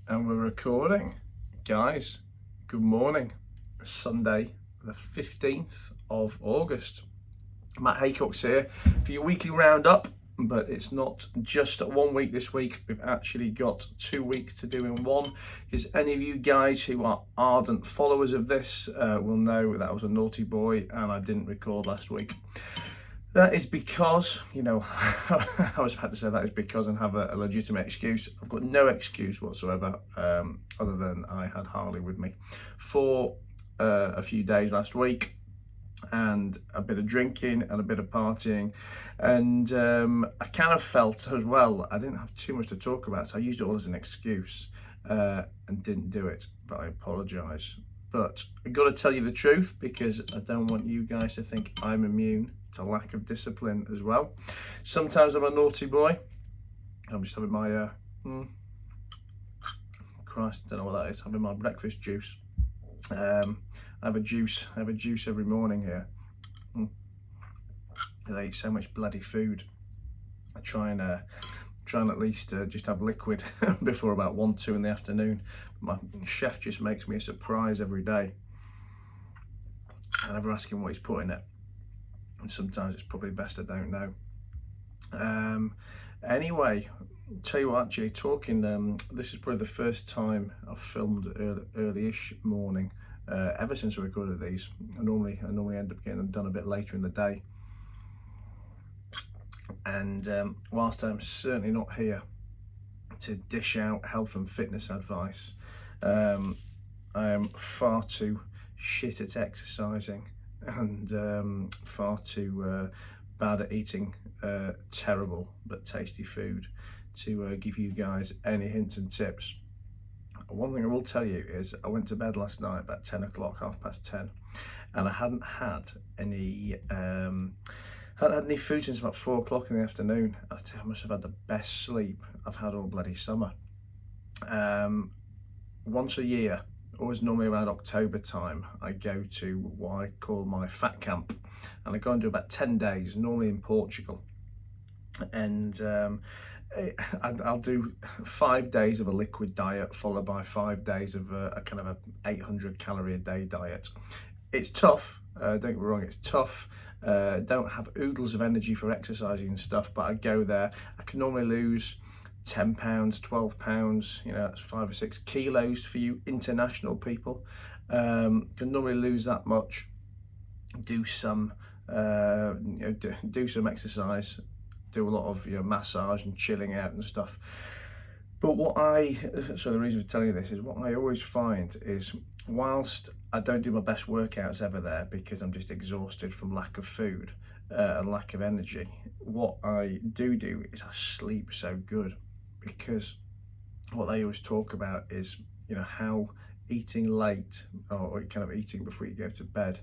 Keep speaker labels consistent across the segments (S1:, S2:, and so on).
S1: And we're recording. Guys, good morning. Sunday, the 15th of August. Matt Haycox here for your weekly roundup, but it's not just 1 week this week. We've actually got 2 weeks to do in one, because any of you guys who are ardent followers of this will know that I was a naughty boy and I didn't record last week. That is because, I was about to say that is because and have a legitimate excuse. I've got no excuse whatsoever, other than I had Harley with me for a few days last week, and a bit of drinking and a bit of partying, and I kind of felt as well I didn't have too much to talk about, so I used it all as an excuse and didn't do it, but I apologise. But I've got to tell you the truth, because I don't want you guys to think I'm immune to lack of discipline as well. Sometimes I'm a naughty boy. I'm just having my Christ, I don't know what that is, having my breakfast juice. I have a juice every morning here. I eat so much bloody food. I try and at least just have liquid before about 1-2 in the afternoon. My chef just makes me a surprise every day. I never ask him what he's put in it, and sometimes it's probably best I don't know. Anyway, tell you what, actually talking, this is probably the first time I've filmed early-ish morning ever since I recorded these. I normally end up getting them done a bit later in the day. And whilst I'm certainly not here to dish out health and fitness advice, I am far too shit at exercising and far too bad at eating terrible but tasty food to give you guys any hints and tips. One thing I will tell you is I went to bed last night about 10 o'clock, 10:30, and I hadn't had any food since about 4 o'clock in the afternoon. I must have had the best sleep I've had all bloody summer. Once a year, always normally around October time, I go to what I call my fat camp, and I go and do about 10 days, normally in Portugal. And I'll do 5 days of a liquid diet, followed by 5 days of a kind of a 800 calorie a day diet. It's tough, don't get me wrong, it's tough. Don't have oodles of energy for exercising and stuff, but I go there. I can normally lose 10 pounds, 12 pounds, that's 5 or 6 kilos for you international people. Can normally lose that much, do some do some exercise, do a lot of massage and chilling out and stuff. But so the reason for telling you this is, what I always find is, whilst I don't do my best workouts ever there because I'm just exhausted from lack of food and lack of energy, what I do is I sleep so good, because what they always talk about is how eating late, or kind of eating before you go to bed,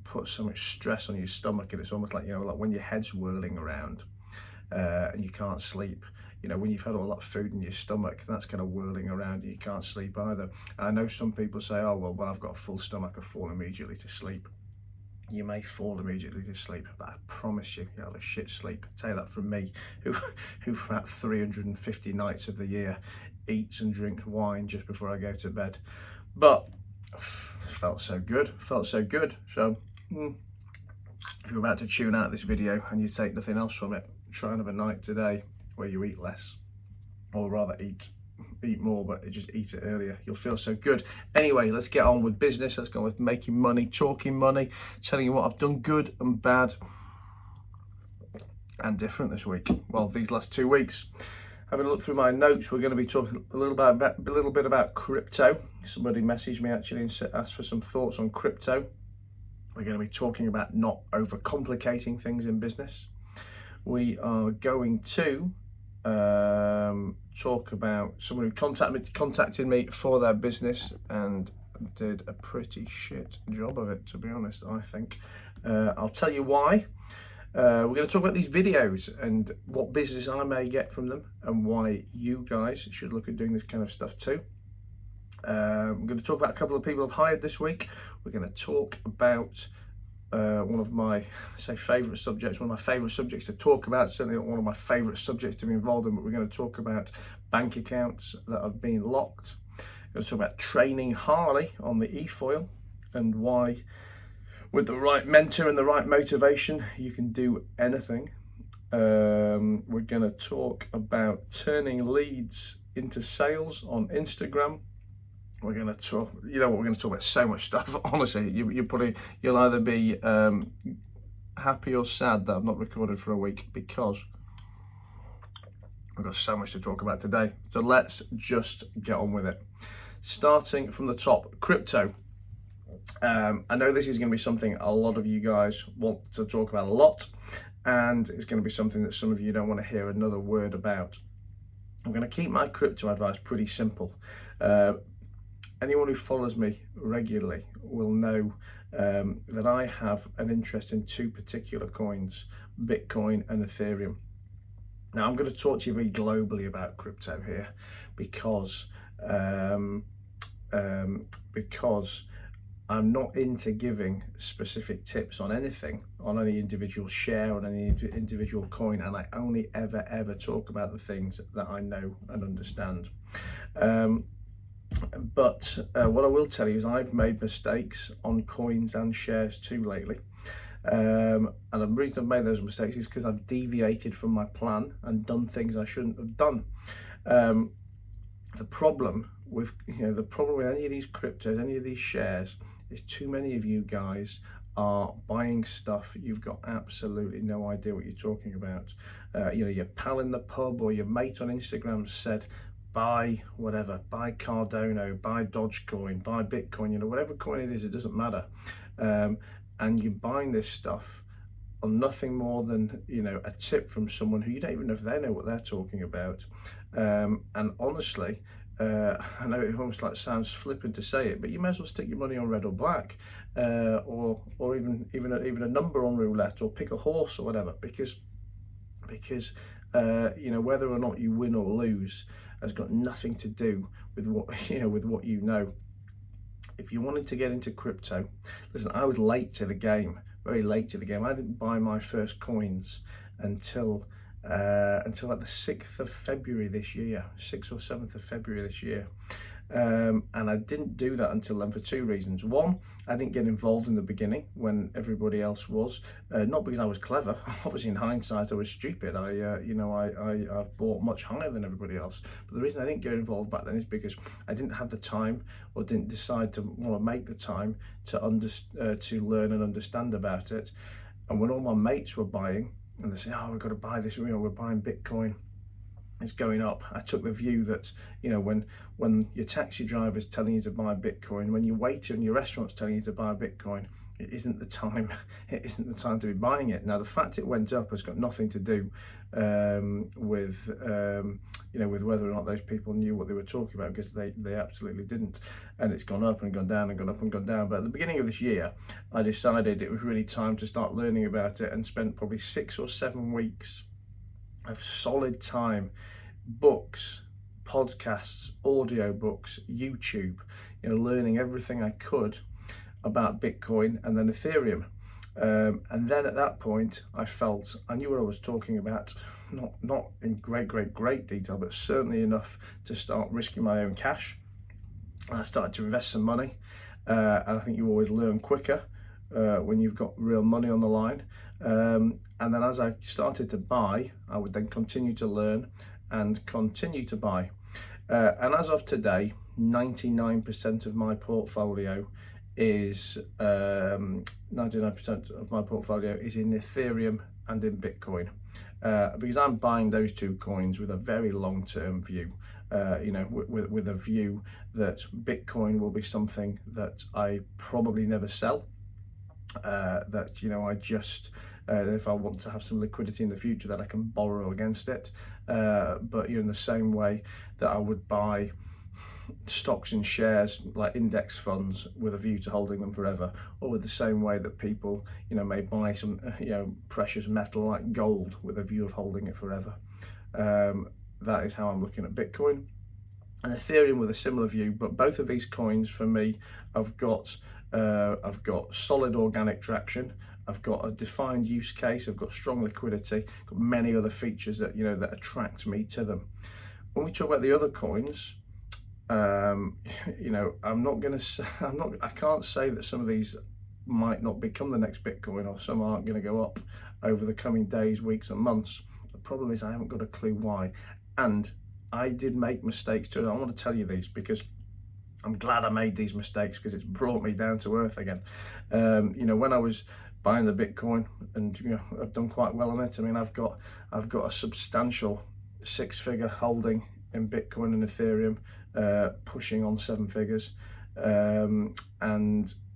S1: puts so much stress on your stomach, and it's almost like like when your head's whirling around and you can't sleep. When you've had all that food in your stomach, that's kind of whirling around and you can't sleep either. And I know some people say, oh, well, when I've got a full stomach, I fall immediately to sleep. You may fall immediately to sleep, but I promise you, you'll have a shit sleep. I tell you that from me, who for about 350 nights of the year eats and drinks wine just before I go to bed. But felt so good. So if you're about to tune out this video and you take nothing else from it, try and have a night today where you eat less, or rather eat more, but just eat it earlier. You'll feel so good. Anyway, let's get on with business. Let's go with making money, talking money, telling you what I've done good and bad and different this week. Well, these last 2 weeks. Having a look through my notes, we're going to be talking a little bit about crypto. Somebody messaged me actually and asked for some thoughts on crypto. We're going to be talking about not overcomplicating things in business. We are going to talk about someone who contacted me for their business and did a pretty shit job of it, to be honest, I think. I'll tell you why. We're going to talk about these videos and what business I may get from them, and why you guys should look at doing this kind of stuff too. We're going to talk about a couple of people I've hired this week. We're going to talk about one of my favourite subjects, one of my favourite subjects to talk about, certainly one of my favourite subjects to be involved in, but we're going to talk about bank accounts that have been locked. We're going to talk about training Harley on the e-foil and why with the right mentor and the right motivation you can do anything. We're going to talk about turning leads into sales on Instagram. We're going to talk, we're going to talk about so much stuff. Honestly, you'll either be happy or sad that I've not recorded for a week, because I've got so much to talk about today. So let's just get on with it. Starting from the top, crypto. I know this is going to be something a lot of you guys want to talk about a lot, and it's going to be something that some of you don't want to hear another word about. I'm going to keep my crypto advice pretty simple. Anyone who follows me regularly will know that I have an interest in two particular coins, Bitcoin and Ethereum. Now, I'm going to talk to you very globally about crypto here because I'm not into giving specific tips on anything, on any individual share, on any individual coin, and I only ever talk about the things that I know and understand. But what I will tell you is I've made mistakes on coins and shares too lately. And the reason I've made those mistakes is because I've deviated from my plan and done things I shouldn't have done. The problem with any of these cryptos, any of these shares, is too many of you guys are buying stuff you've got absolutely no idea what you're talking about. Your pal in the pub or your mate on Instagram said, buy whatever, buy Cardano, buy Dogecoin, buy Bitcoin, whatever coin it is, it doesn't matter. And you're buying this stuff on nothing more than, a tip from someone who you don't even know if they know what they're talking about. And honestly, I know it almost sounds flippant to say it, but you may as well stick your money on red or black, or even a number on roulette, or pick a horse or whatever, because whether or not you win or lose has got nothing to do with what you know. If you wanted to get into crypto, listen, I was late to the game, very late to the game. I didn't buy my first coins until like the 6th of February this year, 6th or 7th of February this year. And I didn't do that until then for two reasons. One, I didn't get involved in the beginning when everybody else was, not because I was clever. Obviously, in hindsight, I was stupid. I've bought much higher than everybody else. But the reason I didn't get involved back then is because I didn't have the time, or didn't decide to want to make the time to learn and understand about it. And when all my mates were buying, and they say, "Oh, we've got to buy this. We're buying Bitcoin. It's going up." I took the view that when your taxi driver's telling you to buy Bitcoin, when your waiter in your restaurant's telling you to buy Bitcoin, it isn't the time. It isn't the time to be buying it. Now, the fact it went up has got nothing to do with whether or not those people knew what they were talking about, because they absolutely didn't. And it's gone up and gone down and gone up and gone down. But at the beginning of this year, I decided it was really time to start learning about it, and spent probably 6 or 7 weeks of solid time, books, podcasts, audio books, YouTube, learning everything I could about Bitcoin and then Ethereum. And then at that point, I felt I knew what I was talking about, not in great detail, but certainly enough to start risking my own cash. And I started to invest some money. And I think you always learn quicker when you've got real money on the line. And then as I started to buy, I would then continue to learn and continue to buy. And as of today, 99% of my portfolio is 99% of my portfolio is in Ethereum and in Bitcoin, because I'm buying those two coins with a very long-term view. With a view that Bitcoin will be something that I probably never sell. I just if I want to have some liquidity in the future, that I can borrow against it. But in the same way that I would buy stocks and shares like index funds with a view to holding them forever, or with the same way that people may buy some precious metal like gold with a view of holding it forever. That is how I'm looking at Bitcoin. and Ethereum with a similar view. But both of these coins for me have got solid organic traction. I've got a defined use case. I've got strong liquidity. Got many other features that that attract me to them. When we talk about the other coins, I'm not going to. I can't say that some of these might not become the next Bitcoin, or some aren't going to go up over the coming days, weeks, and months. The problem is I haven't got a clue why, and I did make mistakes too. I want to tell you these because I'm glad I made these mistakes, because it's brought me down to earth again. When I was buying the Bitcoin, and I've done quite well on it. I mean, I've got a substantial 6-figure holding in Bitcoin and Ethereum, pushing on 7 figures, and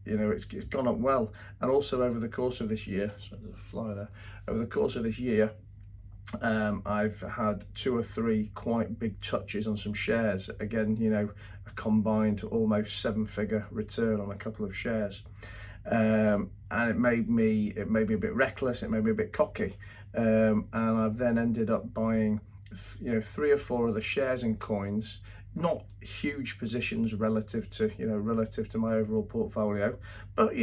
S1: it's gone up well. And also over the course of this year, so there's a fly there. Over the course of this year, I've had 2 or 3 quite big touches on some shares. Again, a combined almost 7-figure return on a couple of shares. And it made me a bit reckless, it made me a bit cocky, and I've then ended up buying 3 or 4 of the shares and coins, not huge positions relative to my overall portfolio, but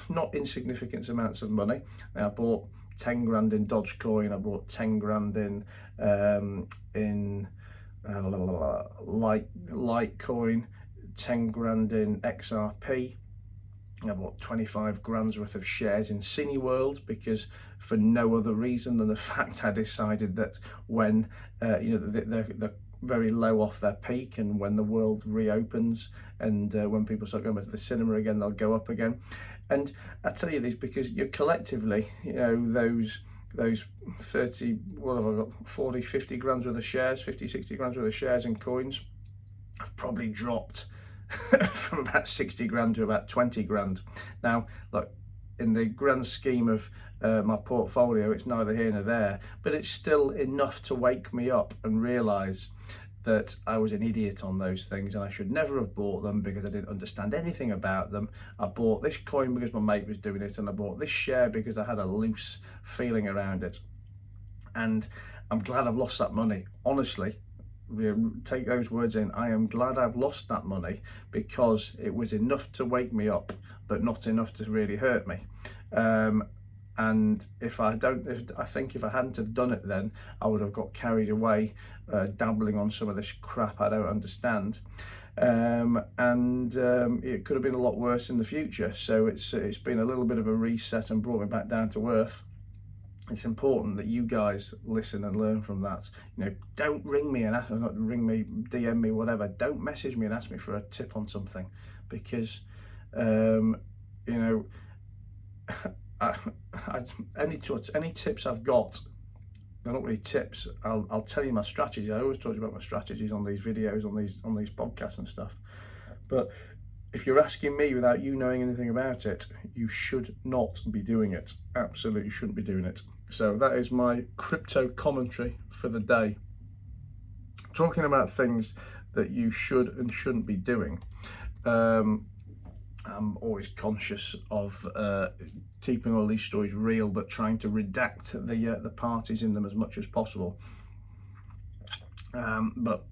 S1: not insignificant amounts of money. I bought 10 grand in Dogecoin, I bought 10 grand in Litecoin, 10 grand in XRP. I bought 25 grand's worth of shares in Cineworld, because for no other reason than the fact I decided that when they're very low off their peak, and when the world reopens and when people start going back to the cinema again, they'll go up again. And I tell you this because you're collectively, those 30, what have I got, 40, 50 grand's worth of shares, 50, 60 grand's worth of shares and coins, I've probably dropped from about 60 grand to about 20 grand. Now, look, in the grand scheme of my portfolio, it's neither here nor there, but it's still enough to wake me up and realise that I was an idiot on those things, and I should never have bought them because I didn't understand anything about them. I bought this coin because my mate was doing it, and I bought this share because I had a loose feeling around it. And I'm glad I've lost that money, honestly. Take those words in. I am glad I've lost that money, because it was enough to wake me up, but not enough to really hurt me. And if I hadn't have done it, then I would have got carried away, dabbling on some of this crap I don't understand, and it could have been a lot worse in the future. So it's been a little bit of a reset and brought me back down to earth. It's important that you guys listen and learn from that. Don't ring me and DM me, whatever. Don't message me and ask me for a tip on something, because any tips I've got, they're not really tips. I'll tell you my strategies. I always talk about my strategies on these videos, on these podcasts and stuff. But if you're asking me without you knowing anything about it, you should not be doing it. Absolutely shouldn't be doing it. So that is my crypto commentary for the day. Talking about things that you should and shouldn't be doing. I'm always conscious of keeping all these stories real, but trying to redact the parties in them as much as possible. But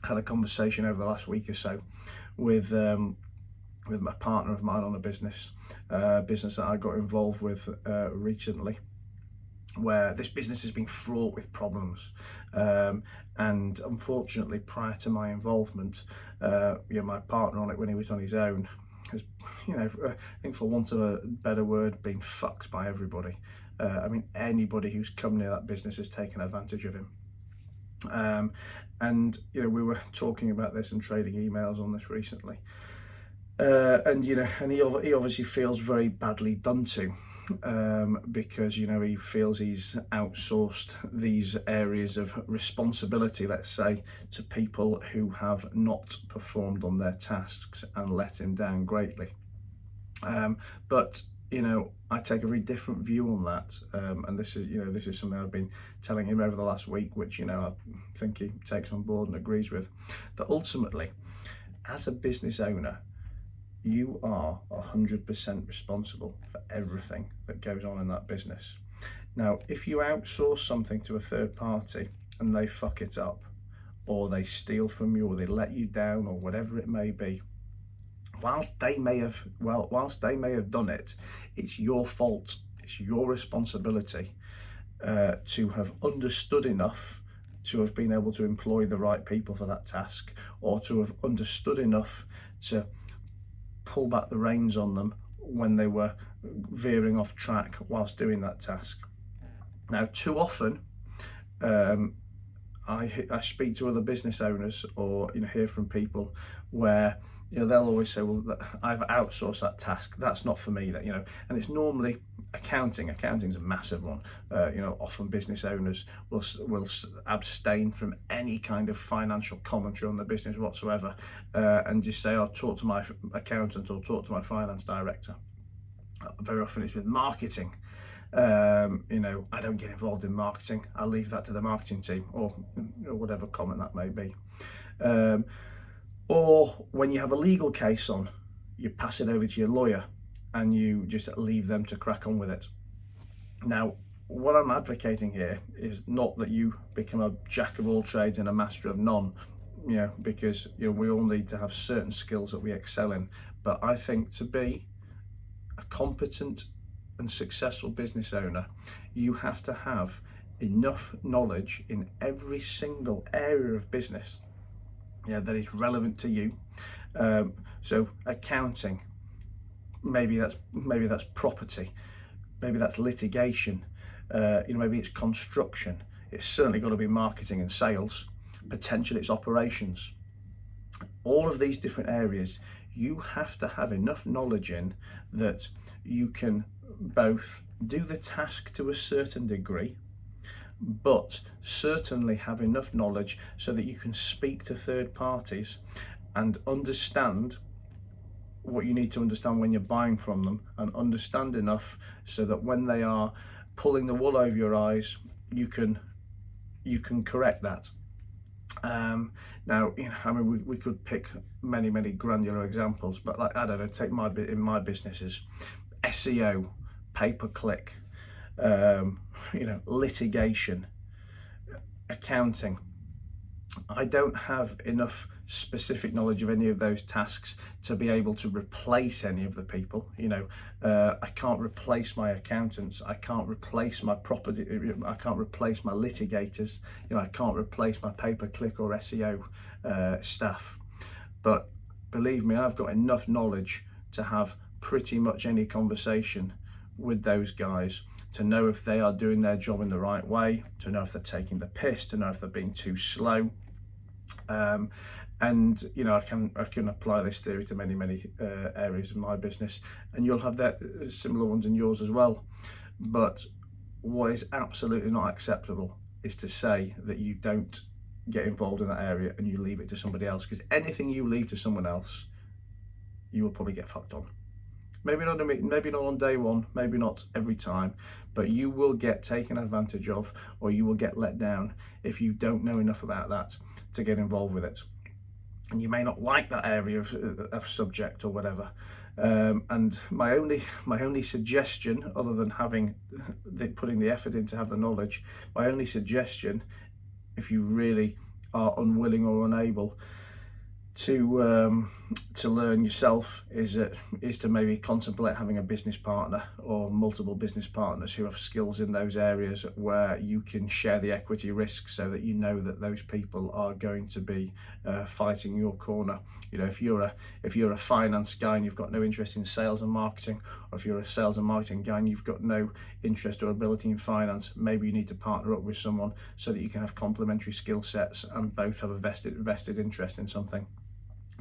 S1: I had a conversation over the last week or so with my partner of mine on a business that I got involved with recently, where this business has been fraught with problems, and unfortunately, prior to my involvement, my partner on it, when he was on his own, has, I think for want of a better word, been fucked by everybody. I mean, anybody who's come near that business has taken advantage of him. And we were talking about this and trading emails on this recently, and he obviously feels very badly done to, because he feels he's outsourced these areas of responsibility, let's say, to people who have not performed on their tasks and let him down greatly. But I take a very different view on that, and this is something I've been telling him over the last week, which I think he takes on board and agrees with. That ultimately, as a business owner, you are 100% responsible for everything that goes on in that business. Now, if you outsource something to a third party and they fuck it up, or they steal from you, or they let you down, or whatever it may be, whilst they may have done it, it's your fault. It's your responsibility to have understood enough to have been able to employ the right people for that task, or to have understood enough to pull back the reins on them when they were veering off track whilst doing that task. Now, too often, I speak to other business owners, or hear from people where they'll always say, well, I've outsourced that task, that's not for me, that and it's normally accounting's a massive one. Often business owners will abstain from any kind of financial commentary on the business whatsoever, and just say, I'll talk to my accountant or talk to my finance director. Very often it's with marketing. I don't get involved in marketing, I'll leave that to the marketing team, or whatever comment that may be. Or when you have a legal case on, you pass it over to your lawyer and you just leave them to crack on with it. Now, what I'm advocating here is not that you become a jack of all trades and a master of none, because we all need to have certain skills that we excel in. But I think to be a competent and successful business owner, you have to have enough knowledge in every single area of business that is relevant to you. So accounting, maybe that's property, maybe that's litigation, maybe it's construction. It's certainly got to be marketing and sales. Potentially it's operations. All of these different areas, you have to have enough knowledge in that you can both do the task to a certain degree, but certainly have enough knowledge so that you can speak to third parties and understand what you need to understand when you're buying from them, and understand enough so that when they are pulling the wool over your eyes, you can correct that. Now, we could pick many granular examples, but I don't know, take in my businesses, SEO, pay-per-click, litigation, accounting. I don't have enough specific knowledge of any of those tasks to be able to replace any of the people. I can't replace my accountants, I can't replace my property, I can't replace my litigators, I can't replace my pay-per-click or SEO staff. But believe me, I've got enough knowledge to have pretty much any conversation with those guys, to know if they are doing their job in the right way, to know if they're taking the piss, to know if they're being too slow. And I can apply this theory to many areas of my business, and you'll have that similar ones in yours as well. But what is absolutely not acceptable is to say that you don't get involved in that area and you leave it to somebody else, because anything you leave to someone else, you will probably get fucked on. Maybe not on day one, maybe not every time, but you will get taken advantage of, or you will get let down if you don't know enough about that to get involved with it. And you may not like that area of subject or whatever. And my only suggestion, other than putting the effort in to have the knowledge, my only suggestion, if you really are unwilling or unable to learn yourself, is to maybe contemplate having a business partner or multiple business partners who have skills in those areas where you can share the equity risk, so that you know that those people are going to be fighting your corner. If you're a finance guy and you've got no interest in sales and marketing, or if you're a sales and marketing guy and you've got no interest or ability in finance, maybe you need to partner up with someone so that you can have complementary skill sets and both have a vested interest in something.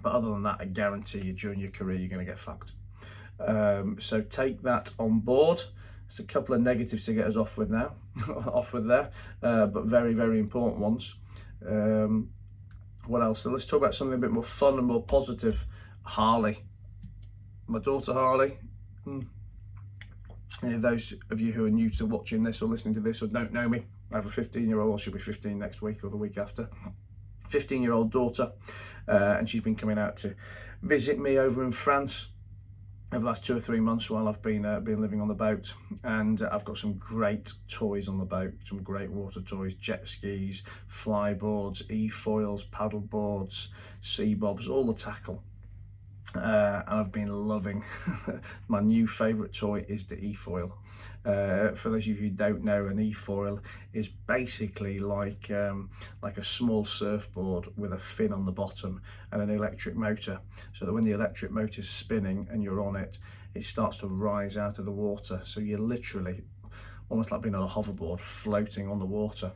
S1: But other than that, I guarantee you during your career you're going to get fucked. So take that on board. It's a couple of negatives to get us off with now, but very important ones. What else? So let's talk about something a bit more fun and more positive. Harley. My daughter Harley. Any of those of you who are new to watching this or listening to this or don't know me, I have a 15-year-old, she'll be 15 next week or the week after. 15-year-old daughter, and she's been coming out to visit me over in France. over the last 2 or 3 months while I've been living on the boat, and I've got some great toys on the boat, some great water toys, jet skis, flyboards, e-foils, paddle boards, sea bobs, all the tackle. And I've been loving my new favourite toy is the e-foil. For those of you who don't know, an e-foil is basically like a small surfboard with a fin on the bottom and an electric motor, so that when the electric motor is spinning and you're on it, it starts to rise out of the water, so you're literally almost like being on a hoverboard floating on the water.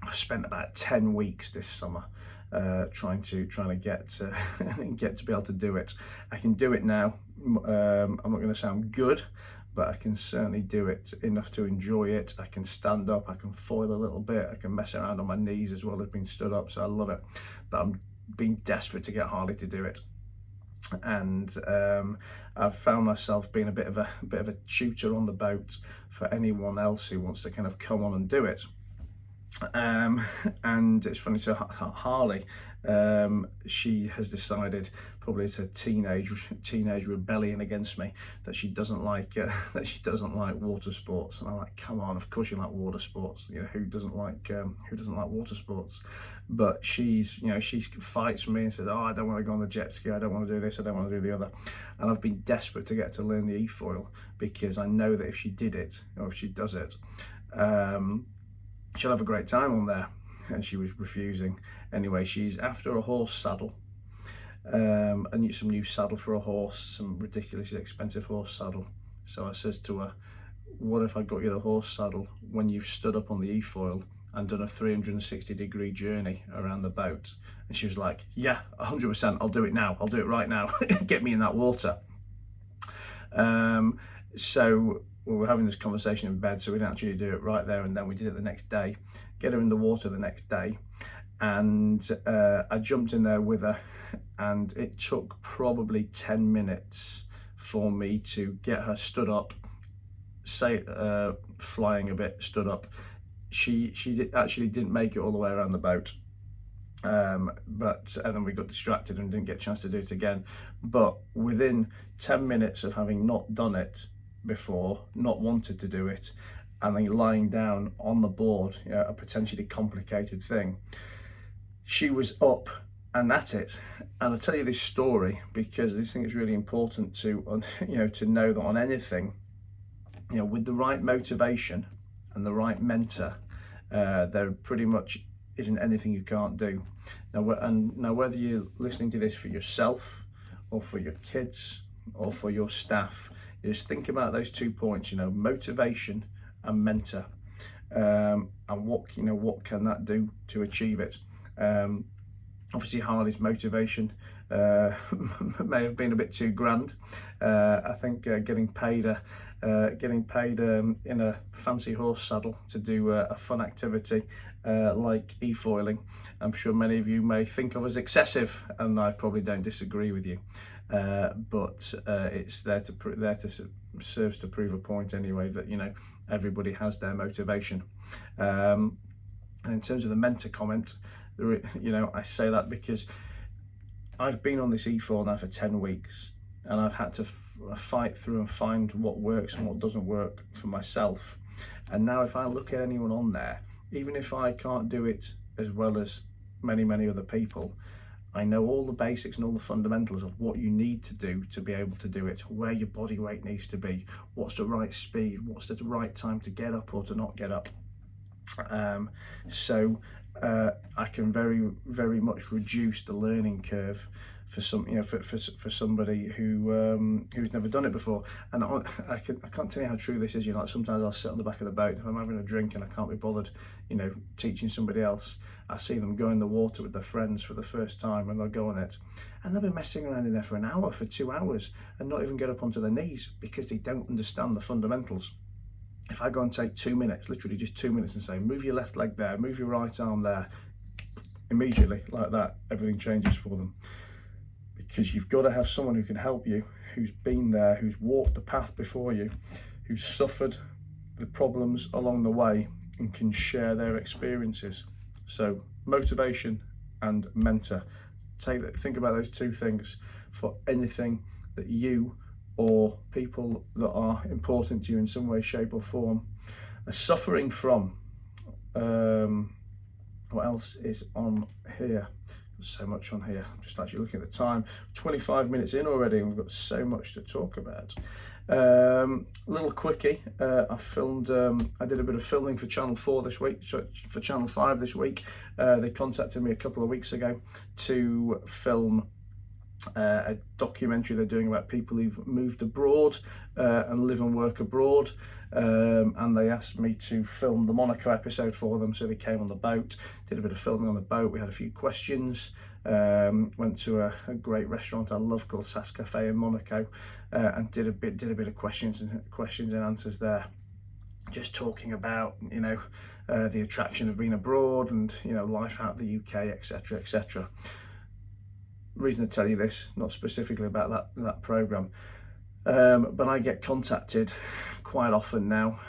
S1: I've spent about 10 weeks this summer trying to get to be able to do it. I can do it now. I'm not going to sound good, but I can certainly do it enough to enjoy it. I can stand up, I can foil a little bit, I can mess around on my knees as well as being stood up, so I love it. But I'm being desperate to get Harley to do it. And I've found myself being a bit of a tutor on the boat for anyone else who wants to kind of come on and do it. And it's funny, so Harley, she has decided, probably it's a teenage rebellion against me, that she doesn't like water sports. And I'm like, come on, of course you like water sports. You know, who doesn't like water sports? But she fights me and says, oh, I don't want to go on the jet ski, I don't want to do this, I don't want to do the other. And I've been desperate to get to learn the e-foil, because I know that if she did it, or if she does it, she'll have a great time on there. And she was refusing. Anyway, she's after a horse saddle, and some new saddle for a horse, some ridiculously expensive horse saddle. So I says to her, what if I got you the horse saddle when you've stood up on the e-foil and done a 360-degree journey around the boat? And she was like, yeah, 100%, I'll do it now, I'll do it right now. Get me in that water. So we were having this conversation in bed, so we didn't actually do it right there and then. We did it the next day, get her in the water the next day, and I jumped in there with her, and it took probably 10 minutes for me to get her stood up, flying a bit, stood up. She actually didn't make it all the way around the boat, and then we got distracted and didn't get a chance to do it again. But within 10 minutes of having not done it before, not wanted to do it, and then lying down on the board, a potentially complicated thing, she was up and at it. And I'll tell you this story because I just think it's really important to know that on anything, with the right motivation and the right mentor, there pretty much isn't anything you can't do. Now whether you're listening to this for yourself or for your kids or for your staff, just think about those 2 points, motivation and mentor, and what can that do to achieve it. Obviously Harley's motivation may have been a bit too grand. I think getting paid in a fancy horse saddle to do a fun activity like e-foiling, I'm sure many of you may think of as excessive, and I probably don't disagree with you. But it's there to serves to prove a point anyway, that everybody has their motivation. And in terms of the mentor comment, I say that because I've been on this e-foil now for 10 weeks, and I've had to fight through and find what works and what doesn't work for myself. And now if I look at anyone on there, even if I can't do it as well as many other people, I know all the basics and all the fundamentals of what you need to do to be able to do it, where your body weight needs to be, what's the right speed, what's the right time to get up or to not get up. So I can very much reduce the learning curve for somebody who's never done it before. And I can't tell you how true this is. Sometimes I'll sit on the back of the boat if I'm having a drink and I can't be bothered, teaching somebody else. I see them go in the water with their friends for the first time, and they'll go on it, and they'll be messing around in there for an hour, for 2 hours, and not even get up onto their knees because they don't understand the fundamentals. If I go and take 2 minutes, literally just 2 minutes, and say, move your left leg there, move your right arm there, immediately, like that, everything changes for them. Because you've got to have someone who can help you, who's been there, who's walked the path before you, who's suffered the problems along the way, and can share their experiences. So motivation and mentor. Think about those two things for anything that you or people that are important to you in some way, shape or form are suffering from. What else is on here? There's so much on here. I'm just actually looking at the time. 25 minutes in already, and we've got so much to talk about. Little quickie. I did a bit of filming for Channel 4 this week, for Channel 5 this week. They contacted me a couple of weeks ago to film a documentary they're doing about people who've moved abroad and live and work abroad, and they asked me to film the Monaco episode for them. So they came on the boat, did a bit of filming on the boat. We had a few questions, went to a great restaurant I love called Sas Cafe in Monaco, and did a bit of questions and answers there, just talking about the attraction of being abroad and life out of the UK, etc, etc. Reason to tell you this, not specifically about that program, but I get contacted quite often now,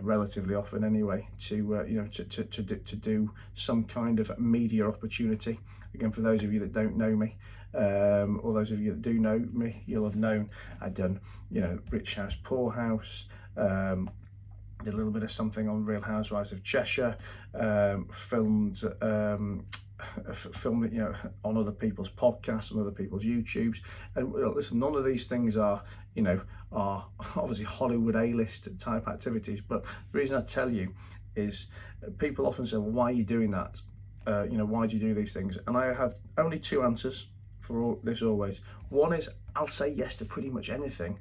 S1: relatively often anyway, to do some kind of media opportunity. Again, for those of you that don't know me, or those of you that do know me, you'll have known I've done, Rich House, Poor House, did a little bit of something on Real Housewives of Cheshire, filmed on other people's podcasts, on other people's YouTubes, and listen, none of these things are obviously Hollywood A-list type activities, but the reason I tell you is people often say, well, why are you doing that? Why do you do these things? And I have only two answers for all this always. One is I'll say yes to pretty much anything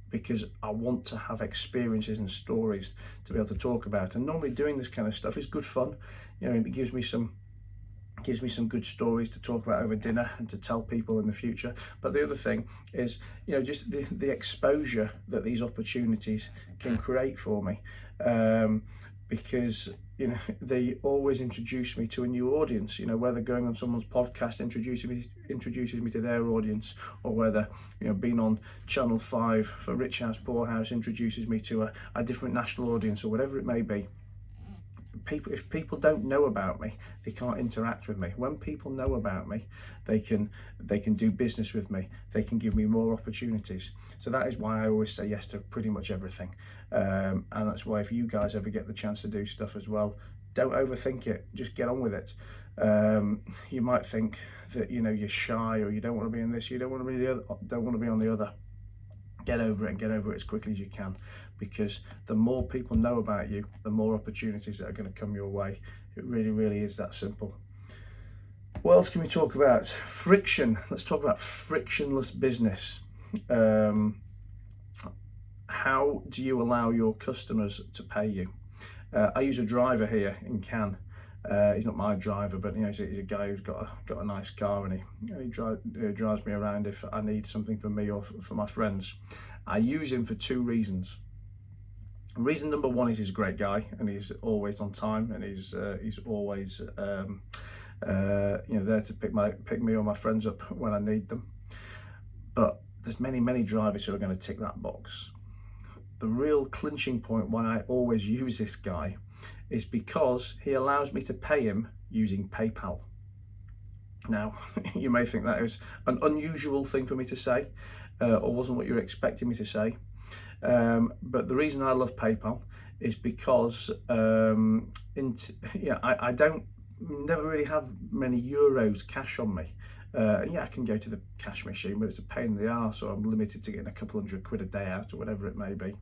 S1: because I want to have experiences and stories to be able to talk about, and normally doing this kind of stuff is good fun. It gives me some good stories to talk about over dinner and to tell people in the future. But the other thing is, just the exposure that these opportunities can create for me, because they always introduce me to a new audience. Whether going on someone's podcast introduces me to their audience, or whether being on Channel 5 for Rich House, Poor House introduces me to a different national audience, or whatever it may be. If people don't know about me, they can't interact with me. When people know about me, they can do business with me. They can give me more opportunities. So that is why I always say yes to pretty much everything. And that's why if you guys ever get the chance to do stuff as well, don't overthink it. Just get on with it. You might think that you're shy, or you don't want to be in this, you don't want to be the other, don't want to be on the other. Get over it, and get over it as quickly as you can, because the more people know about you, the more opportunities that are going to come your way. It really, really is that simple. What else can we talk about? Friction. Let's talk about frictionless business. How do you allow your customers to pay you? I use a driver here in Cannes. He's not my driver, but he's a guy who's got a nice car, and he drives me around if I need something for me or for my friends. I use him for two reasons. Reason number one is he's a great guy, and he's always on time, and he's always there to pick me or my friends up when I need them. But there's many drivers who are going to tick that box. The real clinching point why I always use this guy is because he allows me to pay him using PayPal. Now, you may think that is an unusual thing for me to say, or wasn't what you were expecting me to say. But the reason I love PayPal is because I never really have many euros cash on me. I can go to the cash machine, but it's a pain in the arse, or I'm limited to getting a couple £100 a day out, or whatever it may be.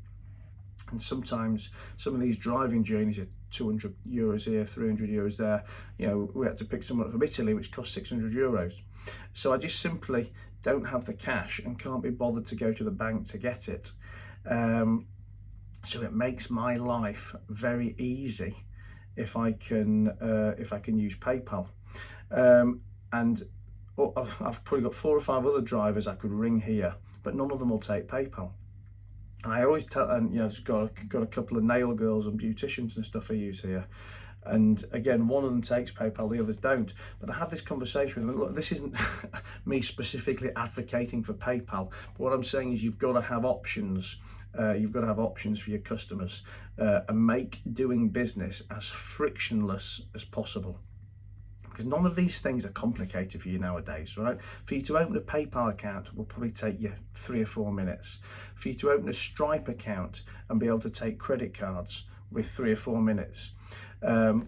S1: And sometimes some of these driving journeys are €200 here, €300 there. We had to pick someone up from Italy, which cost €600. So I just simply don't have the cash and can't be bothered to go to the bank to get it. So it makes my life very easy if I can use PayPal. And I've probably got 4 or 5 other drivers I could ring here, but none of them will take PayPal. And I always tell, and I've got a couple of nail girls and beauticians and stuff I use here. And again, one of them takes PayPal, the others don't. But I had this conversation with them. Look, this isn't me specifically advocating for PayPal. But what I'm saying is you've got to have options. You've got to have options for your customers, and make doing business as frictionless as possible. because none of these things are complicated for you nowadays, right? For you to open a PayPal account will probably take you 3 or 4 minutes. For you to open a Stripe account and be able to take credit cards with 3 or 4 minutes. And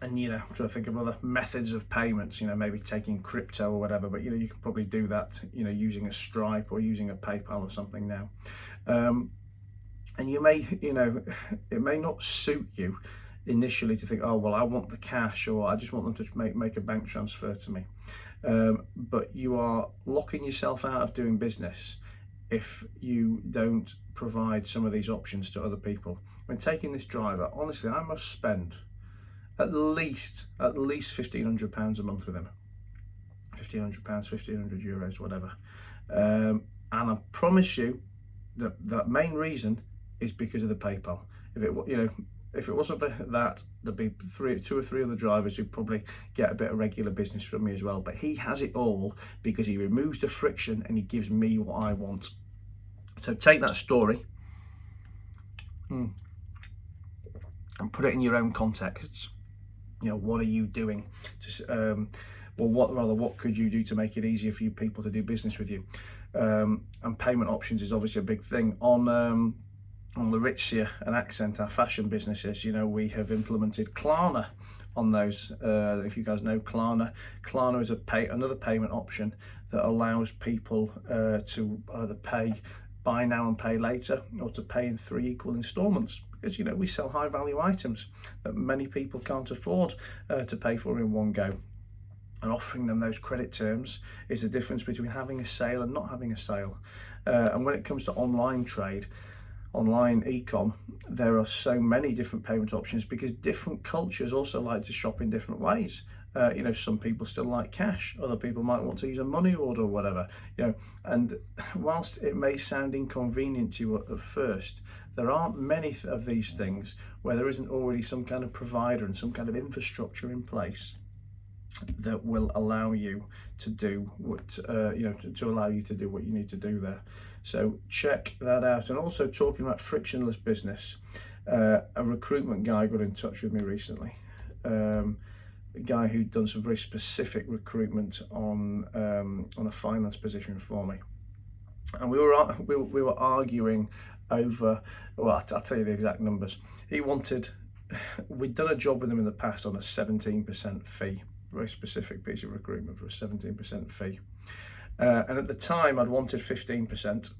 S1: I'm trying to think of other methods of payments, maybe taking crypto or whatever, but you can probably do that, using a Stripe or using a PayPal or something now. And you may, it may not suit you initially to think, oh, well, I want the cash, or I just want them to make a bank transfer to me. But you are locking yourself out of doing business if you don't provide some of these options to other people. When taking this driver, honestly, I must spend at least £1,500 a month with him. £1,500, €1,500, whatever. And I promise you that the main reason is because of the PayPal. If it wasn't for that, there'd be 2 or 3 other drivers who'd probably get a bit of regular business from me as well. But he has it all because he removes the friction and he gives me what I want. So take that story and put it in your own context. What are you doing to, what could you do to make it easier for you people to do business with you? And payment options is obviously a big thing. On Larizia and Accent, our fashion businesses, we have implemented Klarna on those. If you guys know Klarna is another payment option that allows people to either pay buy now and pay later, or to pay in 3 equal installments. Because we sell high value items that many people can't afford to pay for in one go. And offering them those credit terms is the difference between having a sale and not having a sale. And when it comes to online trade, online e-com, there are so many different payment options because different cultures also like to shop in different ways. Some people still like cash, other people might want to use a money order or whatever, and whilst it may sound inconvenient to you at first, there aren't many of these things where there isn't already some kind of provider and some kind of infrastructure in place that will allow you to do what to allow you to do what you need to do there. So check that out. And also, talking about frictionless business, a recruitment guy got in touch with me recently, a guy who'd done some very specific recruitment on a finance position for me, and we were arguing over, well, I'll tell you the exact numbers. We'd done a job with him in the past on a 17% fee, very specific piece of recruitment for a 17% fee. And at the time I'd wanted 15%,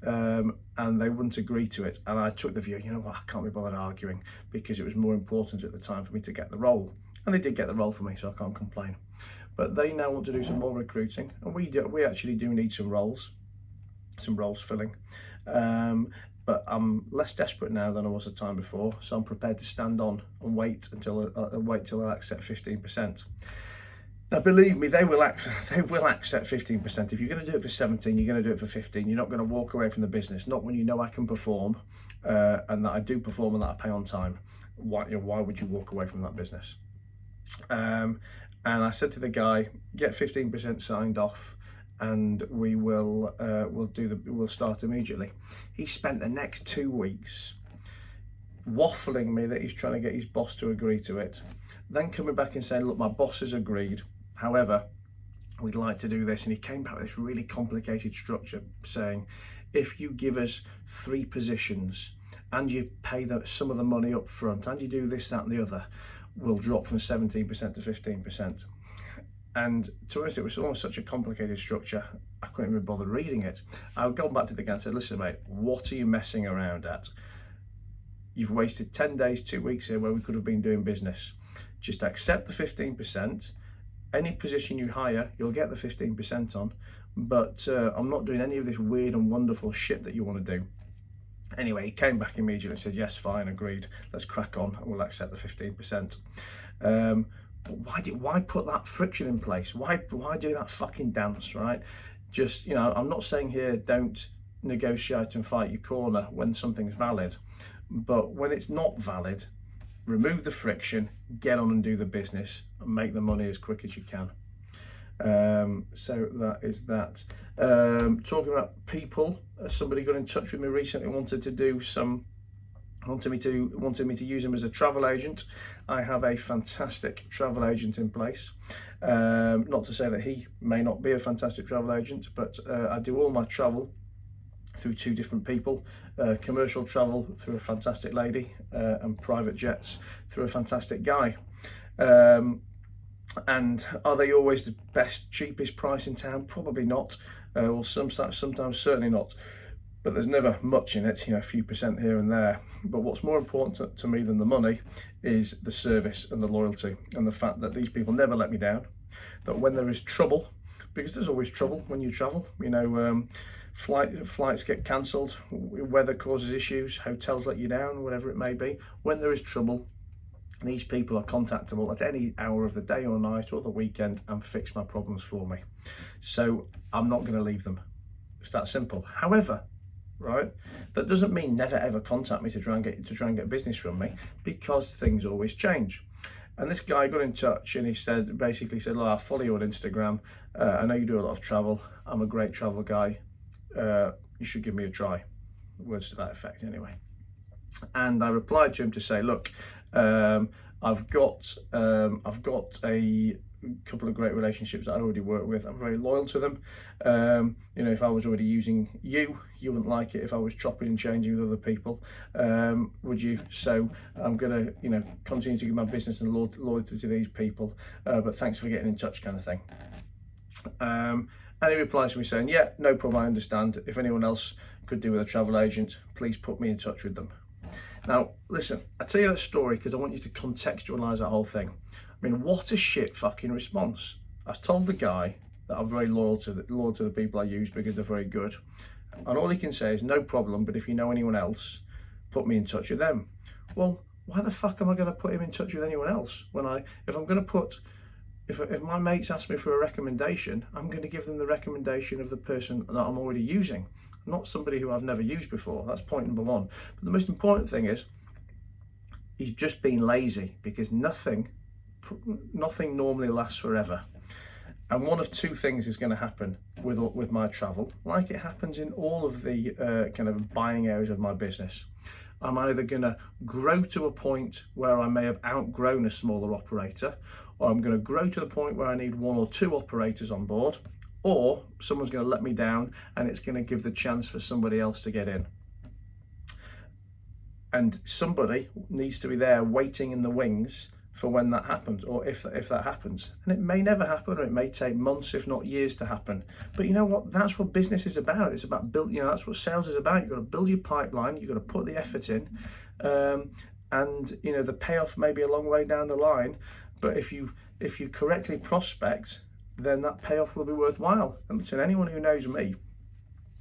S1: and they wouldn't agree to it. And I took the view, I can't be bothered arguing, because it was more important at the time for me to get the role. And they did get the role for me, so I can't complain. But they now want to do some more recruiting, and we actually do need some roles filling. But I'm less desperate now than I was the time before, so I'm prepared to stand on and wait till I accept 15%. Now, believe me, they will accept 15%. If you're going to do it for 17, you're going to do it for 15. You're not going to walk away from the business, not when you know I can perform, and that I do perform and that I pay on time. Why would you walk away from that business? And I said to the guy, get 15% signed off, and we'll start immediately. He spent the next 2 weeks waffling me that he's trying to get his boss to agree to it, then coming back and saying, look, my boss has agreed, however, we'd like to do this. And he came back with this really complicated structure saying, if you give us 3 positions and you pay some of the money up front and you do this, that and the other, we'll drop from 17% to 15%. And to us, it was almost such a complicated structure, I couldn't even bother reading it. I've gone back to the guy and said, listen, mate, what are you messing around at? You've wasted 10 days, 2 weeks here where we could have been doing business. Just accept the 15%. Any position you hire, you'll get the 15% on. But I'm not doing any of this weird and wonderful shit that you want to do. Anyway, he came back immediately and said, yes, fine, agreed. Let's crack on and we'll accept the 15%. Why put that friction in place? Why do that fucking dance, right? Just, I'm not saying here don't negotiate and fight your corner when something's valid, but when it's not valid, remove the friction, get on and do the business, and make the money as quick as you can. So that is that. Talking about people, somebody got in touch with me recently, wanted to do some wanted me to use him as a travel agent. I have a fantastic travel agent in place. Not to say that he may not be a fantastic travel agent, but I do all my travel through two different people. Commercial travel through a fantastic lady, and private jets through a fantastic guy. And are they always the best, cheapest price in town? Probably not. Or sometimes certainly not. But there's never much in it, a few percent here and there. But what's more important to me than the money is the service and the loyalty, and the fact that these people never let me down. That when there is trouble, because there's always trouble when you travel, flights get cancelled, weather causes issues, hotels let you down, whatever it may be. When there is trouble, these people are contactable at any hour of the day or night or the weekend and fix my problems for me. So I'm not going to leave them. It's that simple. However, right, that doesn't mean never ever contact me to try and get business from me, because things always change. And this guy got in touch and he basically said, "Look, I follow you on Instagram. I know you do a lot of travel. I'm a great travel guy. You should give me a try." Words to that effect, anyway. And I replied to him to say, "Look, I've got a couple of great relationships that I already work with. I'm very loyal to them. If I was already using you wouldn't like it if I was chopping and changing with other people, would you? So I'm gonna, continue to give my business and loyalty to these people. But thanks for getting in touch," kind of thing. And he replies to me saying, "Yeah, no problem. I understand. If anyone else could do with a travel agent, please put me in touch with them." Now, listen, I tell you that story because I want you to contextualize that whole thing. I mean, what a shit fucking response. I've told the guy that I'm very loyal to the people I use because they're very good. And all he can say is, "No problem, but if you know anyone else, put me in touch with them." Well, why the fuck am I going to put him in touch with anyone else? If my mates ask me for a recommendation, I'm going to give them the recommendation of the person that I'm already using, not somebody who I've never used before. That's point number one. But the most important thing is, he's just being lazy, because nothing normally lasts forever. And one of two things is going to happen with my travel, like it happens in all of the kind of buying areas of my business. I'm either going to grow to a point where I may have outgrown a smaller operator, or I'm going to grow to the point where I need one or two operators on board, or someone's going to let me down and it's going to give the chance for somebody else to get in. And somebody needs to be there waiting in the wings for when that happens, or if that happens. And it may never happen, or it may take months, if not years, to happen. But you know what? That's what business is about. It's about that's what sales is about. You've got to build your pipeline. You've got to put the effort in. And the payoff may be a long way down the line, but if you correctly prospect, then that payoff will be worthwhile. And listen, anyone who knows me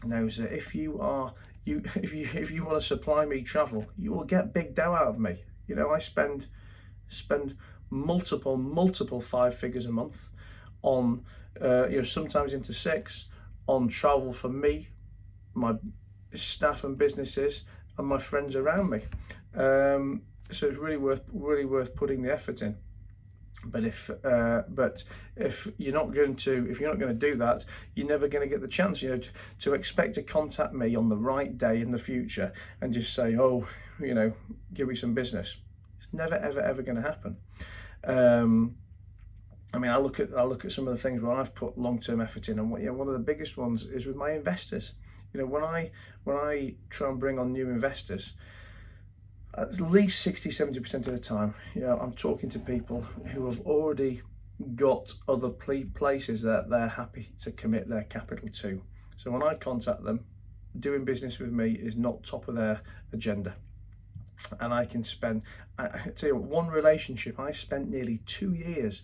S1: knows that if you want to supply me travel, you will get big dough out of me. I spend multiple 5 figures a month on sometimes into 6 on travel for me, my staff and businesses, and my friends around me. So it's really worth putting the effort in. But if you're not going to do that, you're never going to get the chance. To expect to contact me on the right day in the future and just say, "Oh, give me some business." It's never ever going to happen. I look at some of the things where I've put long-term effort in, and one of the biggest ones is with my investors. When I try and bring on new investors, at least 60-70% of the time, I'm talking to people who have already got other places that they're happy to commit their capital to. So when I contact them, doing business with me is not top of their agenda. And I can spend, I tell you what, one relationship, I spent nearly 2 years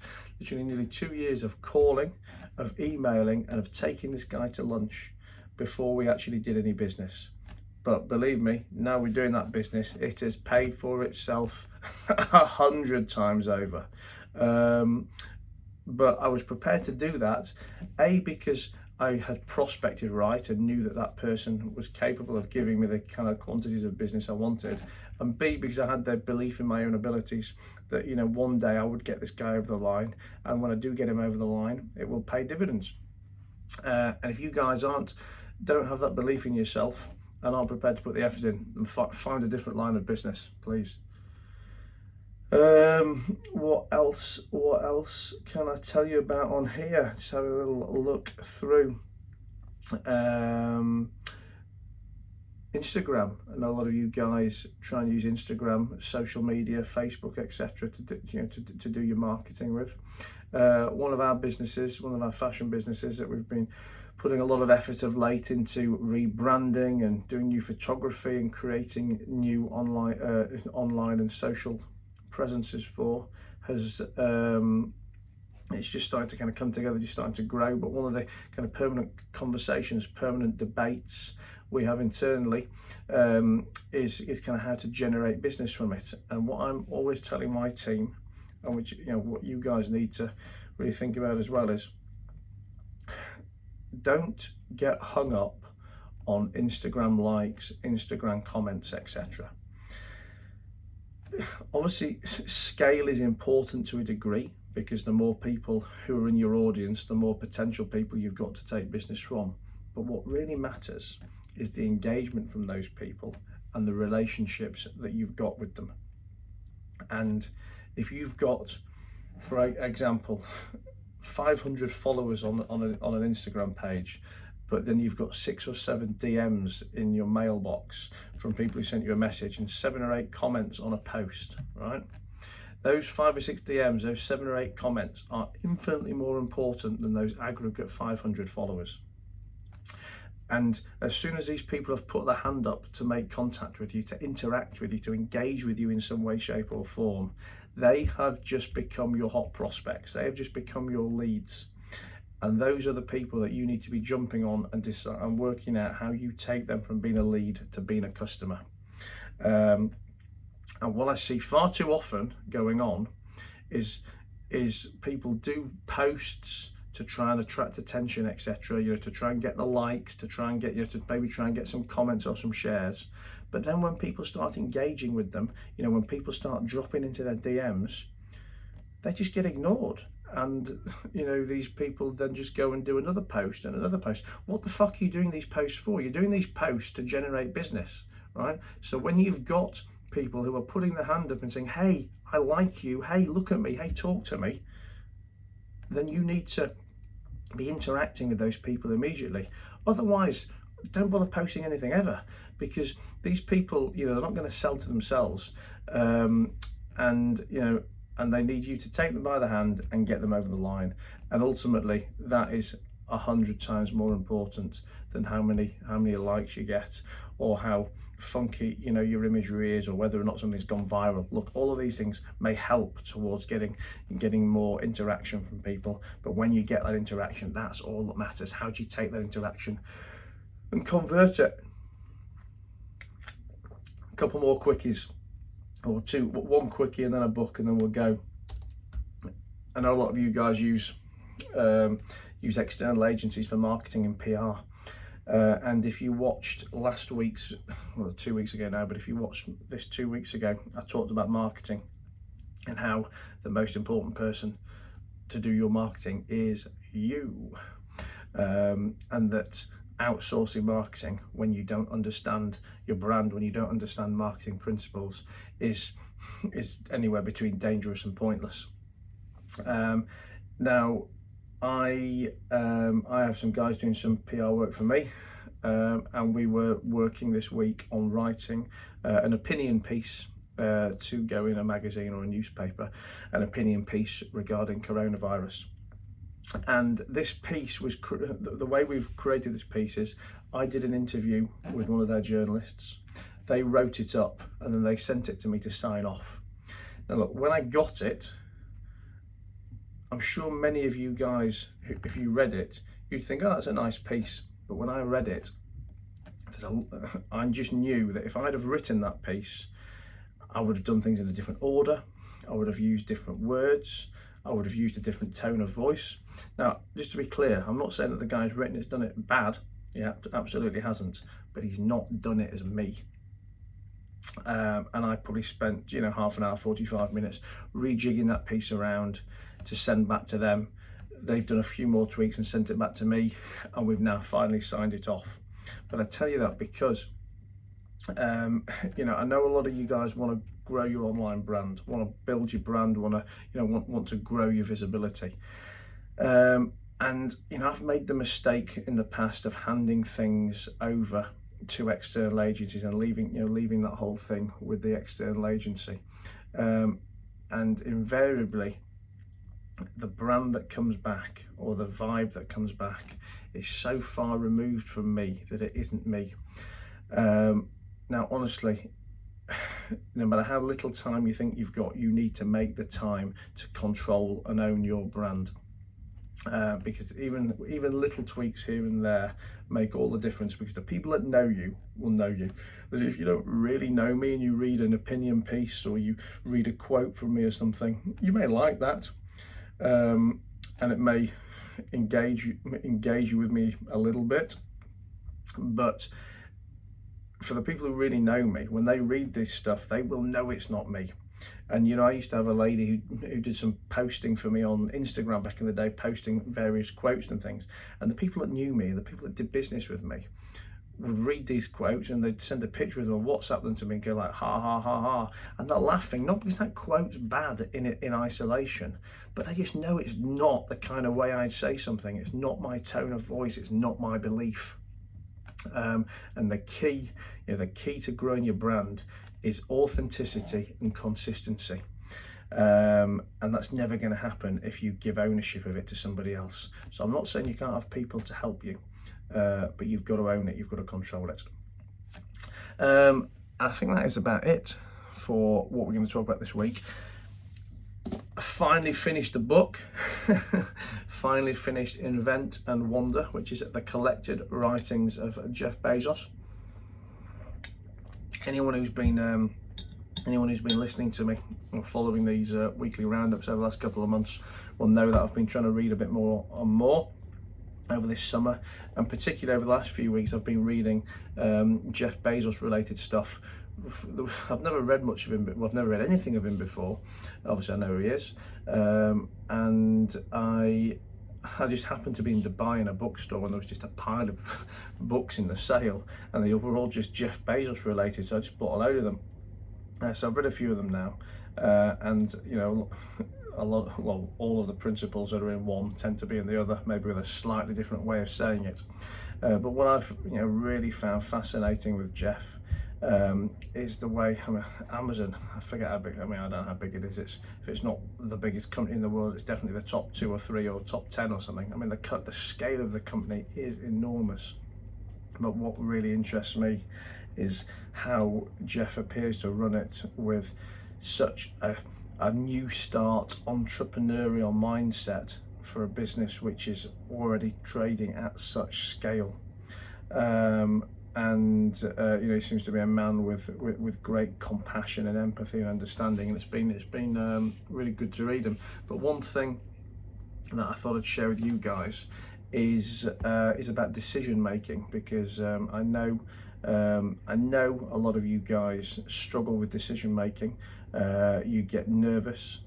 S1: of calling, of emailing, and of taking this guy to lunch before we actually did any business. But believe me, now we're doing that business, it has paid for itself 100 times over. But I was prepared to do that, A, because I had prospected right and knew that person was capable of giving me the kind of quantities of business I wanted, and B, because I had the belief in my own abilities that one day I would get this guy over the line, and when I do get him over the line, it will pay dividends. And if you guys don't have that belief in yourself, and aren't prepared to put the effort in, and find a different line of business, please. What else can I tell you about on here? Just have a little look through. Instagram. I know a lot of you guys try and use Instagram, social media, Facebook, etc. to do your marketing with. One of our businesses, one of our fashion businesses that we've been putting a lot of effort of late into rebranding and doing new photography and creating new online and social presences for, has it's just starting to kind of come together, just starting to grow. But one of the kind of permanent conversations, permanent debates we have internally is kind of how to generate business from it. And what I'm always telling my team, and which what you guys need to really think about as well, is don't get hung up on Instagram likes, Instagram comments, etc. Obviously, scale is important to a degree, because the more people who are in your audience, the more potential people you've got to take business from. But what really matters is the engagement from those people and the relationships that you've got with them. And if you've got, for example, 500 followers on an Instagram page, but then you've got 6 or 7 DMs in your mailbox from people who sent you a message and 7 or 8 comments on a post, right? Those 5 or 6 DMs, those 7 or 8 comments are infinitely more important than those aggregate 500 followers. And as soon as these people have put their hand up to make contact with you, to interact with you, to engage with you in some way, shape or form, they have just become your hot prospects. They have just become your leads. And those are the people that you need to be jumping on and working out how you take them from being a lead to being a customer. And what I see far too often going on is people do posts to try and attract attention, etc. To try and get the likes, to try and get to maybe try and get some comments or some shares. But then when people start engaging with them, when people start dropping into their DMs, they just get ignored. And these people then just go and do another post and another post. What the fuck are you doing these posts for? You're doing these posts to generate business, right? So when you've got people who are putting their hand up and saying, hey, I like you, hey, look at me, hey, talk to me, then you need to be interacting with those people immediately. Otherwise, don't bother posting anything ever, because these people, they're not going to sell to themselves, and they need you to take them by the hand and get them over the line. And ultimately, that is 100 times more important than how many likes you get, or how funky your imagery is, or whether or not something's gone viral. Look, all of these things may help towards getting more interaction from people, but when you get that interaction, that's all that matters. How do you take that interaction and convert it? A couple more quickies, or one quickie and then a book, and then we'll go. I know a lot of you guys use external agencies for marketing and PR. And if you watched last week's, 2 weeks ago now, but if you watched this 2 weeks ago, I talked about marketing and how the most important person to do your marketing is you. And that outsourcing marketing, when you don't understand your brand, when you don't understand marketing principles, is anywhere between dangerous and pointless. Now, I have some guys doing some PR work for me, and we were working this week on writing an opinion piece to go in a magazine or a newspaper, an opinion piece regarding coronavirus. And this piece was, the way we've created this piece is, I did an interview with one of their journalists, they wrote it up, and then they sent it to me to sign off. Now look, when I got it, I'm sure many of you guys, if you read it, you'd think, oh, that's a nice piece. But when I read it, I just knew that if I'd have written that piece, I would have done things in a different order. I would have used different words. I would have used a different tone of voice. Now, just to be clear, I'm not saying that the guy's written it's done it bad. Yeah, absolutely hasn't. But he's not done it as me. And I probably spent, half an hour, 45 minutes rejigging that piece around to send back to them. They've done a few more tweaks and sent it back to me, and we've now finally signed it off. But I tell you that because You know, I know a lot of you guys want to grow your online brand, want to build your brand, want to, you know, want to grow your visibility. And you know, I've made the mistake in the past of handing things over to external agencies and leaving that whole thing with the external agency. And invariably, the brand that comes back or the vibe that comes back is so far removed from me that it isn't me. Now, honestly, no matter how little time you think you've got, you need to make the time to control and own your brand. Because even little tweaks here and there make all the difference, because the people that know you will know you. If you don't really know me and you read an opinion piece or you read a quote from me or something, you may like that, and it may engage you with me a little bit, but for the people who really know me, when they read this stuff, they will know it's not me. And you know, I used to have a lady who did some posting for me on Instagram back in the day, posting various quotes and things. And the people that knew me, the people that did business with me, would read these quotes and they'd send a picture of them on WhatsApp them to me and go like, ha ha ha ha, and they're laughing, not because that quote's bad in isolation, but they just know it's not the kind of way I'd say something. It's not my tone of voice. It's not my belief. And the key to growing your brand is authenticity and consistency. And that's never going to happen if you give ownership of it to somebody else. So I'm not saying you can't have people to help you, but you've got to own it, you've got to control it. I think that is about it for what we're going to talk about this week. I finally finished a book, finally finished Invent and Wonder, which is the collected writings of Jeff Bezos. Anyone who's been listening to me or following these weekly roundups over the last couple of months will know that I've been trying to read a bit more and more over this summer, and particularly over the last few weeks I've been reading Jeff Bezos related stuff. I've never read much of him, well, I've never read anything of him before. Obviously I know who he is, and I just happened to be in Dubai in a bookstore and there was just a pile of books in the sale and they were all just Jeff Bezos related, so I just bought a load of them. So I've read a few of them now, and you know, all of the principles that are in one tend to be in the other, maybe with a slightly different way of saying it. But what I've really found fascinating with Jeff is the way, Amazon, I forget how big, I don't know how big it is. If it's not the biggest company in the world, it's definitely the top 2 or 3 or top 10 or something. The scale of the company is enormous. But what really interests me is how Jeff appears to run it with such a new start entrepreneurial mindset for a business which is already trading at such scale. And he seems to be a man with great compassion and empathy and understanding, and it's been really good to read him. But one thing that I thought I'd share with you guys is about decision making, because I know a lot of you guys struggle with decision making. You get nervous,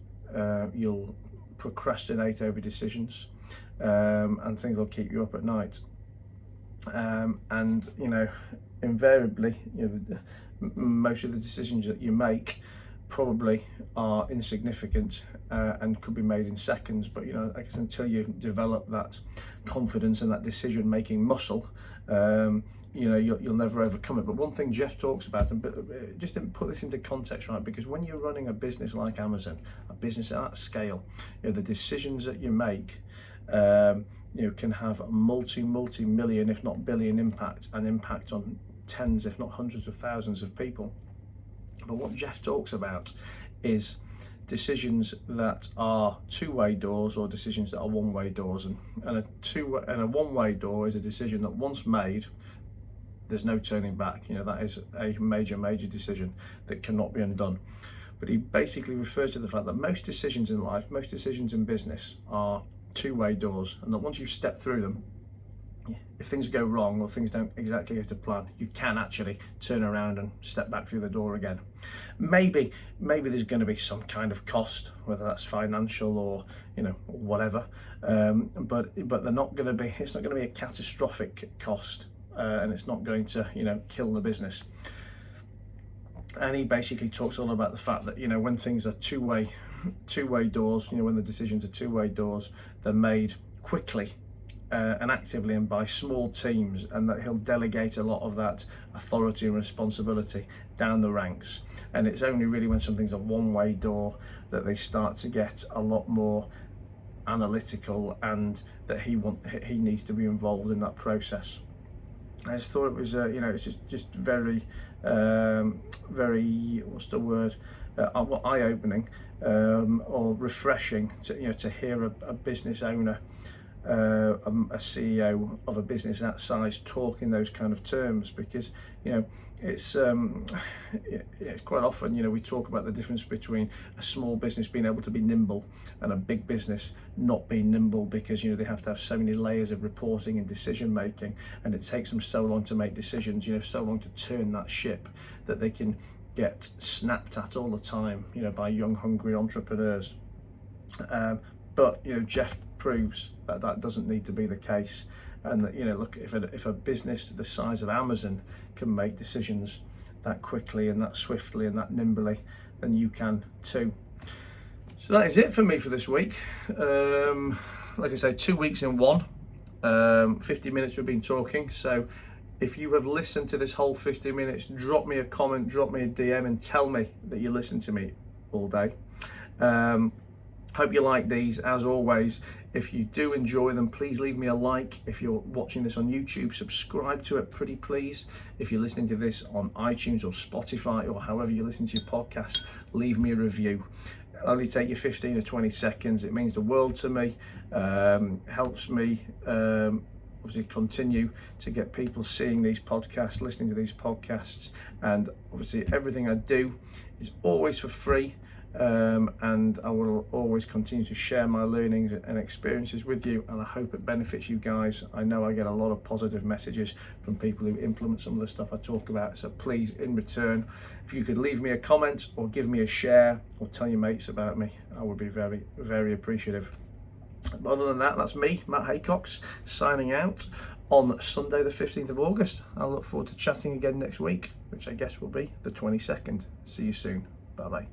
S1: you'll procrastinate over decisions, and things will keep you up at night. And invariably, most of the decisions that you make probably are insignificant and could be made in seconds. But I guess until you develop that confidence and that decision-making muscle, you'll never overcome it. But one thing Jeff talks about, and just to put this into context, right? Because when you're running a business like Amazon, a business at that scale, the decisions that you make can have multi-million, if not billion impact, and impact on tens, if not hundreds of thousands of people. But what Jeff talks about is decisions that are two-way doors or decisions that are one-way doors, and a one-way door is a decision that once made, there's no turning back. That is a major decision that cannot be undone. But he basically refers to the fact that most decisions in life, most decisions in business are two-way doors, and that once you've stepped through them, if things go wrong or things don't exactly go to plan, you can actually turn around and step back through the door again. Maybe there's going to be some kind of cost, whether that's financial or whatever, but they're not going to be. It's not going to be a catastrophic cost, and it's not going to kill the business. And he basically talks all about the fact that, you know, when things are two-way doors, you know, when the decisions are two-way doors, they're made quickly and actively and by small teams, and that he'll delegate a lot of that authority and responsibility down the ranks. And it's only really when something's a one-way door that they start to get a lot more analytical, and that he needs to be involved in that process. I just thought it was, you know, it's just very, very, what's the word, eye-opening or refreshing to, you know, to hear a business owner, a CEO of a business that size talk in those kind of terms, because, you know, it's quite often, you know, we talk about the difference between a small business being able to be nimble and a big business not being nimble, because, you know, they have to have so many layers of reporting and decision making, and it takes them so long to make decisions, you know, so long to turn that ship, that they can get snapped at all the time, you know, by young hungry entrepreneurs. But, you know, Jeff proves that that doesn't need to be the case, and that, you know, look, if a business the size of Amazon can make decisions that quickly and that swiftly and that nimbly, then you can too. So that is it for me for this week. Like I say, 2 weeks in one. 50 minutes we've been talking. So if you have listened to this whole 50 minutes, drop me a comment, drop me a DM, and tell me that you listened to me all day. Hope you like these. As always, if you do enjoy them, please leave me a like. If you're watching this on YouTube, subscribe to it, pretty please. If you're listening to this on iTunes or Spotify or however you listen to your podcast, leave me a review. It'll only take you 15 or 20 seconds. It means the world to me. Helps me obviously continue to get people seeing these podcasts, listening to these podcasts, and obviously everything I do is always for free. And I will always continue to share my learnings and experiences with you, and I hope it benefits you guys. I know I get a lot of positive messages from people who implement some of the stuff I talk about, so please, in return, if you could leave me a comment or give me a share or tell your mates about me, I would be very, very appreciative. But other than that, that's me, Matt Haycox, signing out on Sunday the 15th of August. I look forward to chatting again next week, which I guess will be the 22nd. See you soon. Bye bye.